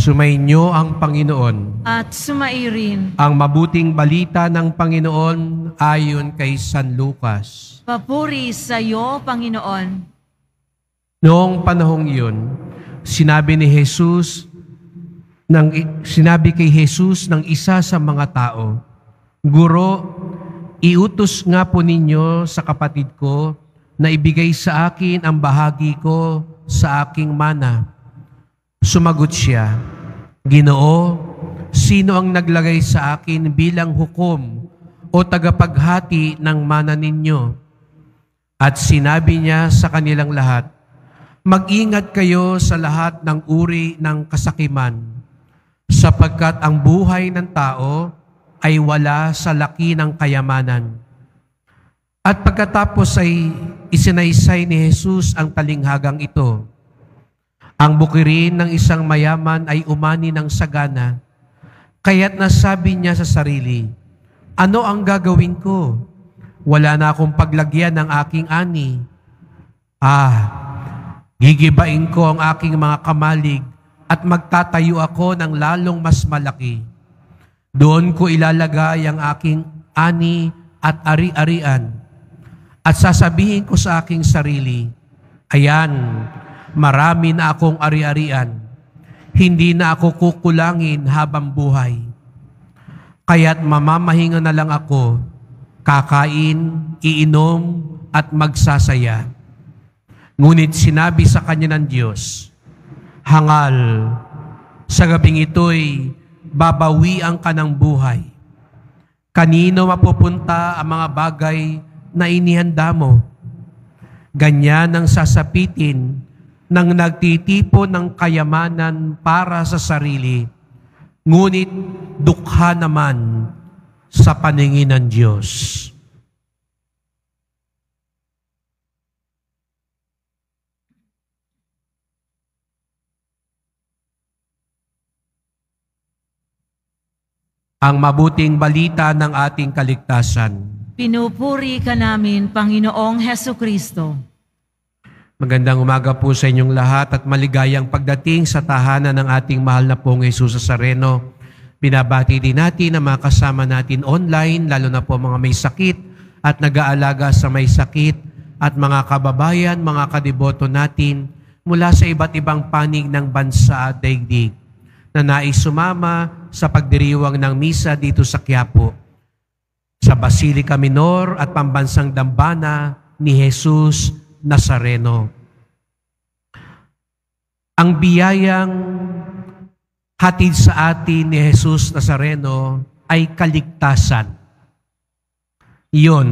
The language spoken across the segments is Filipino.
Sumainyo ang Panginoon. At sumairin. Ang mabuting balita ng Panginoon ayon kay San Lucas. Papuri sa iyo, Panginoon. Noong panahong iyon, sinabi kay Jesus ng isa sa mga tao, Guro, iutos nga po ninyo sa kapatid ko na ibigay sa akin ang bahagi ko sa aking mana. Sumagot siya, Ginoo, sino ang naglagay sa akin bilang hukom o tagapaghati ng mana ninyo? At sinabi niya sa kanilang lahat, Mag-ingat kayo sa lahat ng uri ng kasakiman, sapagkat ang buhay ng tao ay wala sa laki ng kayamanan. At pagkatapos ay isinaysay ni Jesus ang talinghagang ito. Ang bukirin ng isang mayaman ay umani ng sagana, kaya't nasabi niya sa sarili, Ano ang gagawin ko? Wala na akong paglagyan ng aking ani. Gigibain ko ang aking mga kamalig at magtatayo ako ng lalong mas malaki. Doon ko ilalagay ang aking ani at ari-arian. At sasabihin ko sa aking sarili, Ayan, marami na akong ari-arian. Hindi na ako kukulangin habang buhay. Kaya't mamamahinga na lang ako, kakain, iinom, at magsasaya. Ngunit sinabi sa kanya ng Diyos, Hangal, sa gabing ito'y babawian ka ng buhay. Kanino mapupunta ang mga bagay na inihanda mo? Ganyan ang sasapitin ng nagtitipon ng kayamanan para sa sarili, ngunit dukha naman sa paningin ng Diyos. Ang mabuting balita ng ating kaligtasan. Pinupuri ka namin, Panginoong Hesukristo. Magandang umaga po sa inyong lahat at maligayang pagdating sa tahanan ng ating mahal na pong Jesus Nazareno. Binabati din natin ang mga kasama natin online, lalo na po mga may sakit at nag-aalaga sa may sakit at mga kababayan, mga kadiboto natin mula sa iba't ibang panig ng bansa at daigdig na nais sumama sa pagdiriwang ng misa dito sa Quiapo, sa Basilica Minor at Pambansang Dambana ni Jesus Nazareno. Ang biyayang hatid sa atin ni Jesus Nazareno ay kaligtasan. Iyon,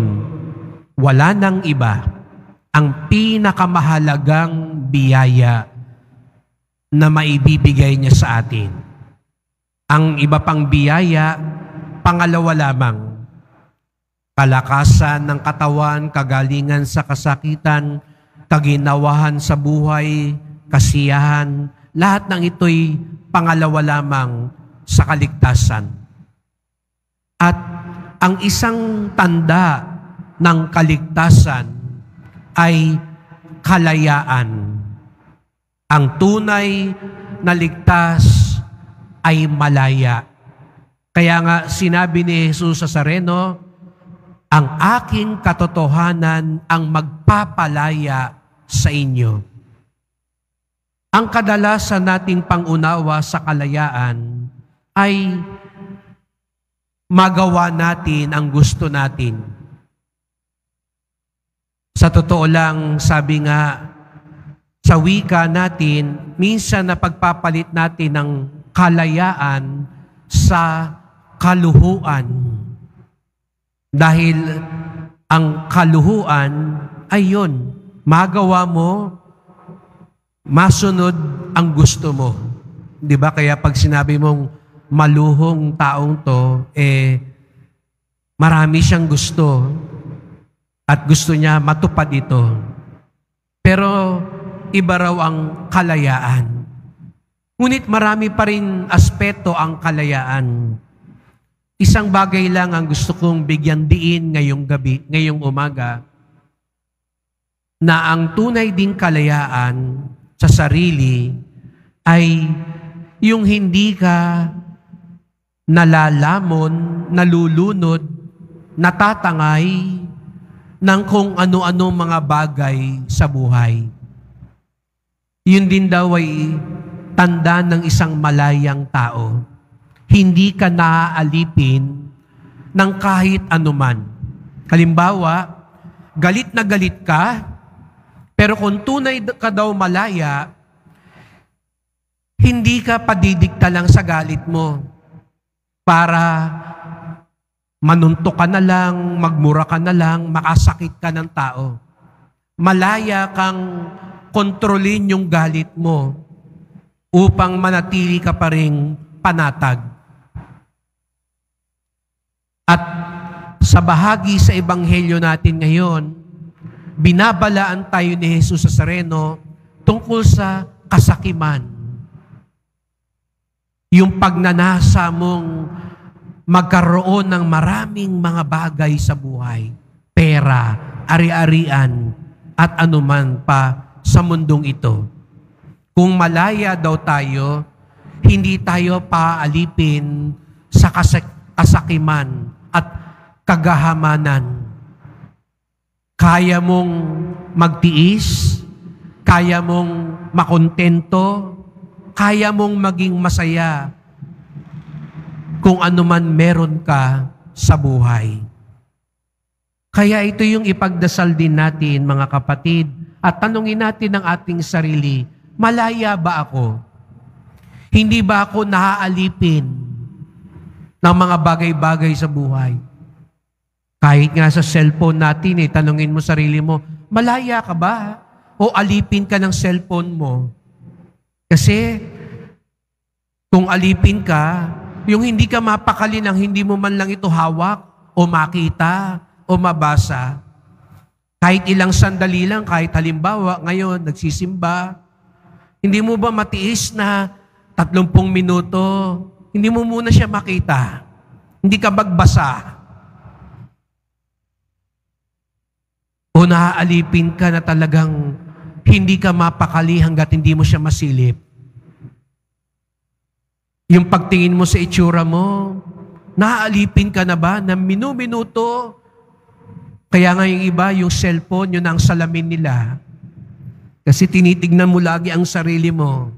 wala nang iba. Ang pinakamahalagang biyaya na maibibigay niya sa atin. Ang iba pang biyaya, pangalawa lamang. Kalakasan ng katawan, kagalingan sa kasakitan, kaginawahan sa buhay, kasiyahan, lahat ng ito'y pangalawa lamang sa kaligtasan. At ang isang tanda ng kaligtasan ay kalayaan. Ang tunay na ligtas ay malaya. Kaya nga sinabi ni Jesus Nazareno, ang aking katotohanan ang magpapalaya sa inyo. Ang kadalasan nating pangunawa sa kalayaan ay magawa natin ang gusto natin. Sa totoo lang, sabi nga, sa wika natin, minsan na pagpapalit natin ng kalayaan sa kaluhuan. Dahil ang kaluhuan ay yun, magawa mo, masunod ang gusto mo. Di ba? Kaya pag sinabi mong maluhong taong to, marami siyang gusto at gusto niya matupad ito. Pero iba raw ang kalayaan. Ngunit marami pa rin aspeto ang kalayaan. Isang bagay lang ang gusto kong bigyan diin ngayong umaga, na ang tunay ding kalayaan sa sarili ay yung hindi ka nalalamon, nalulunod, natatangay ng kung ano-ano mga bagay sa buhay. Yun din daw ay tanda ng isang malayang tao. Hindi ka naaalipin ng kahit anuman. Halimbawa, galit na galit ka, pero kung tunay ka daw malaya, hindi ka padidikta lang sa galit mo para manuntok ka na lang, magmura ka na lang, makasakit ka ng tao. Malaya kang kontrolin yung galit mo upang manatili ka pa ring panatag. At sa bahagi sa ebanghelyo natin ngayon, binabalaan tayo ni Jesus Nazareno tungkol sa kasakiman. Yung pagnanasa mong magkaroon ng maraming mga bagay sa buhay, pera, ari-arian, at anuman pa sa mundong ito. Kung malaya daw tayo, hindi tayo paalipin sa kasakiman at kagahamanan. Kaya mong magtiis, kaya mong makontento, kaya mong maging masaya kung ano man meron ka sa buhay. Kaya ito yung ipagdasal din natin, mga kapatid, at tanungin natin ang ating sarili, malaya ba ako? Hindi ba ako naaalipin ng mga bagay-bagay sa buhay? Kahit nga sa cellphone natin, tanungin mo sarili mo, malaya ka ba? O alipin ka ng cellphone mo? Kasi, kung alipin ka, yung hindi ka mapakali ng hindi mo man lang ito hawak, o makita, o mabasa, kahit ilang sandali lang, kahit halimbawa, ngayon, nagsisimba, hindi mo ba matiis na 30 minuto, hindi mo muna siya makita, hindi ka magbasa, o naaalipin ka na talagang hindi ka mapakali hanggat hindi mo siya masilip. Yung pagtingin mo sa itsura mo, naaalipin ka na ba na minuto? Kaya nga yung iba, yung cellphone, yun ang salamin nila. Kasi tinitignan mo lagi ang sarili mo.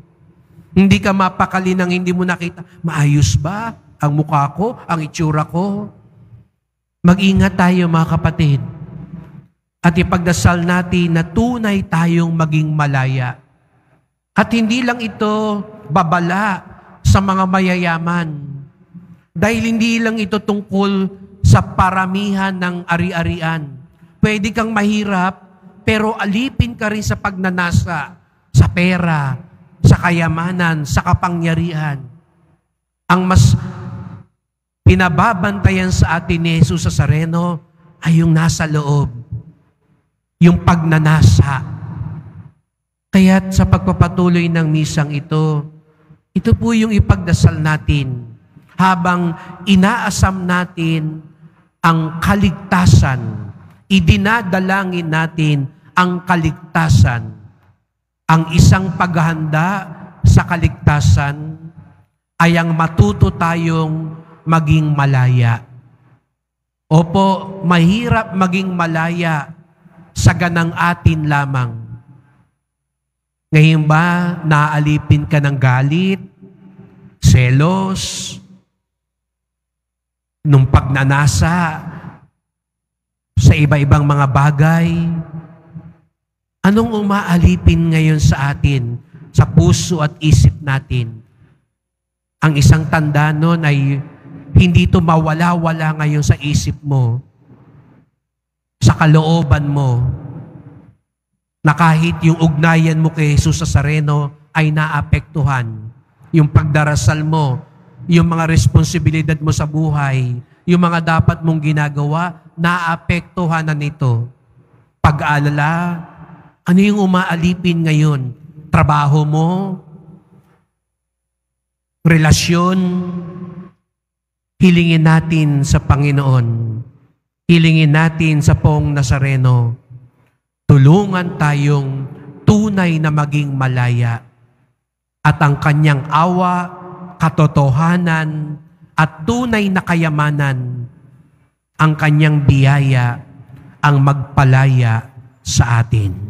Hindi ka mapakali nang hindi mo nakita, maayos ba ang mukha ko, ang itsura ko? Mag-ingat tayo, mga kapatid. At ipagdasal natin na tunay tayong maging malaya. At hindi lang ito babala sa mga mayayaman. Dahil hindi lang ito tungkol sa paramihan ng ari-arian. Pwede kang mahirap, pero alipin ka rin sa pagnanasa, sa pera, sa kayamanan, sa kapangyarihan. Ang mas pinababantayan sa atin ni Jesus Nazareno ay yung nasa loob, yung pagnanasa. Kaya't sa pagpapatuloy ng misang ito po yung ipagdasal natin habang inaasam natin ang kaligtasan, idinadalangin natin ang kaligtasan, ang isang paghahanda sa kaligtasan ay ang matuto tayong maging malaya. Opo, mahirap maging malaya sa ganang atin lamang. Ngayon ba, naaalipin ka ng galit, selos, nung pagnanasa sa iba-ibang mga bagay? Anong umaalipin ngayon sa atin, sa puso at isip natin? Ang isang tanda nun ay hindi ito mawala-wala ngayon sa isip mo, sa kalooban mo, na kahit yung ugnayan mo kay Jesus Nazareno ay naapektuhan. Yung pagdarasal mo, yung mga responsibilidad mo sa buhay, yung mga dapat mong ginagawa, naapektuhan na nito. Pag-aalala, ano yung umaalipin ngayon? Trabaho mo? Relasyon? Hilingin natin sa Panginoon. Hilingin natin sa Poong Nazareno. Tulungan tayong tunay na maging malaya at ang kanyang awa katotohanan at tunay na kayamanan, ang kanyang biyaya ang magpalaya sa atin.